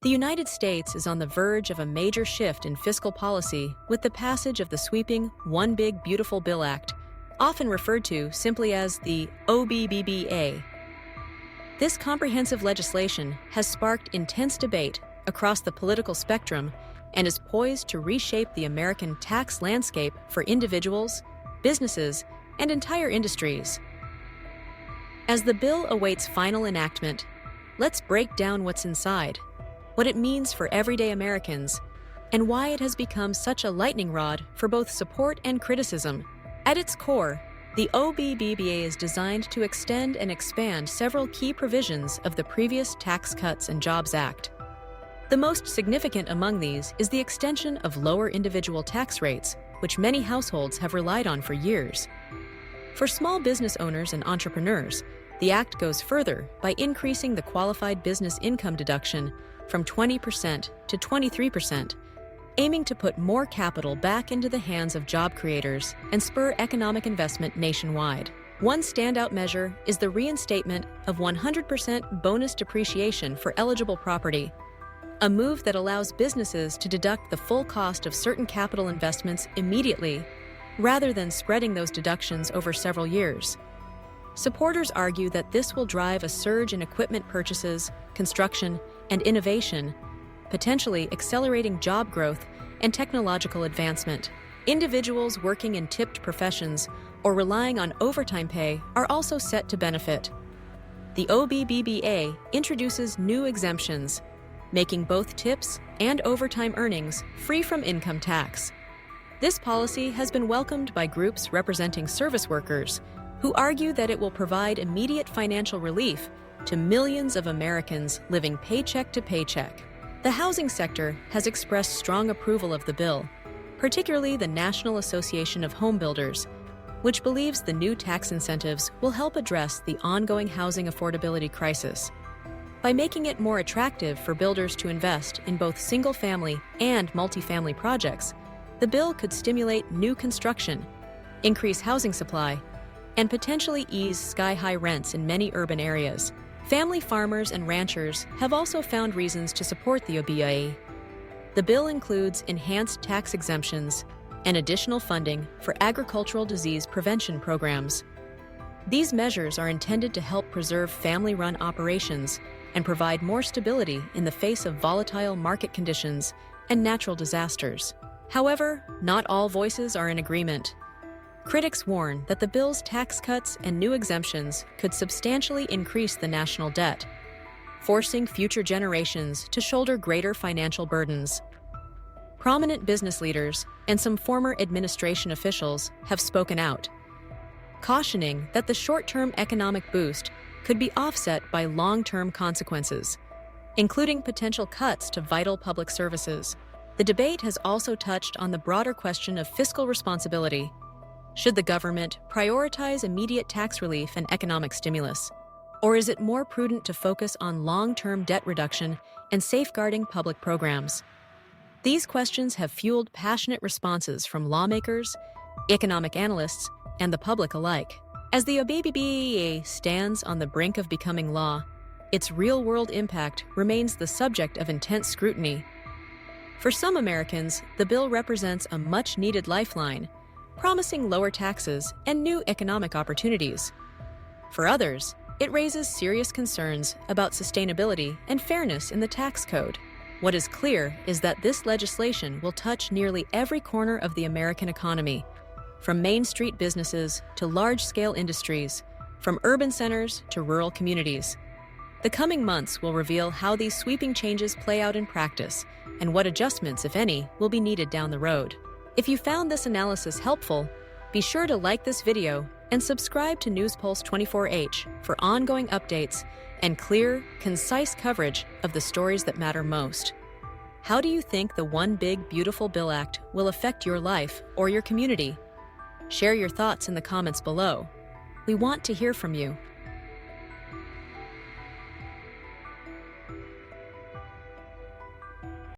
The United States is on the verge of a major shift in fiscal policy with the passage of the sweeping One Big Beautiful Bill Act, often referred to simply as the OBBBA. This comprehensive legislation has sparked intense debate across the political spectrum and is poised to reshape the American tax landscape for individuals, businesses, and entire industries. As the bill awaits final enactment, let's break down what's inside, what it means for everyday Americans, and why it has become such a lightning rod for both support and criticism. At its core, the OBBBA is designed to extend and expand several key provisions of the previous Tax Cuts and Jobs Act. The most significant among these is the extension of lower individual tax rates, which many households have relied on for years. For small business owners and entrepreneurs, the act goes further by increasing the qualified business income deduction from 20% to 23%, aiming to put more capital back into the hands of job creators and spur economic investment nationwide. One standout measure is the reinstatement of 100% bonus depreciation for eligible property, a move that allows businesses to deduct the full cost of certain capital investments immediately, rather than spreading those deductions over several years. Supporters argue that this will drive a surge in equipment purchases, construction, and innovation, potentially accelerating job growth and technological advancement. Individuals working in tipped professions or relying on overtime pay are also set to benefit. The OBBBA introduces new exemptions, making both tips and overtime earnings free from income tax. This policy has been welcomed by groups representing service workers, who argue that it will provide immediate financial relief to millions of Americans living paycheck to paycheck. The housing sector has expressed strong approval of the bill, particularly the National Association of Home Builders, which believes the new tax incentives will help address the ongoing housing affordability crisis. By making it more attractive for builders to invest in both single-family and multifamily projects, the bill could stimulate new construction, increase housing supply, and potentially ease sky-high rents in many urban areas. Family farmers and ranchers have also found reasons to support the OBBBA. The bill includes enhanced tax exemptions and additional funding for agricultural disease prevention programs. These measures are intended to help preserve family-run operations and provide more stability in the face of volatile market conditions and natural disasters. However, not all voices are in agreement. Critics warn that the bill's tax cuts and new exemptions could substantially increase the national debt, forcing future generations to shoulder greater financial burdens. Prominent business leaders and some former administration officials have spoken out, cautioning that the short-term economic boost could be offset by long-term consequences, including potential cuts to vital public services. The debate has also touched on the broader question of fiscal responsibility. Should the government prioritize immediate tax relief and economic stimulus? Or is it more prudent to focus on long-term debt reduction and safeguarding public programs? These questions have fueled passionate responses from lawmakers, economic analysts, and the public alike. As the OBBBA stands on the brink of becoming law, its real-world impact remains the subject of intense scrutiny. For some Americans, the bill represents a much-needed lifeline, promising lower taxes and new economic opportunities. For others, it raises serious concerns about sustainability and fairness in the tax code. What is clear is that this legislation will touch nearly every corner of the American economy, from Main Street businesses to large-scale industries, from urban centers to rural communities. The coming months will reveal how these sweeping changes play out in practice and what adjustments, if any, will be needed down the road. If you found this analysis helpful, be sure to like this video and subscribe to NewsPulse 24H for ongoing updates and clear, concise coverage of the stories that matter most. How do you think the One Big Beautiful Bill Act will affect your life or your community? Share your thoughts in the comments below. We want to hear from you.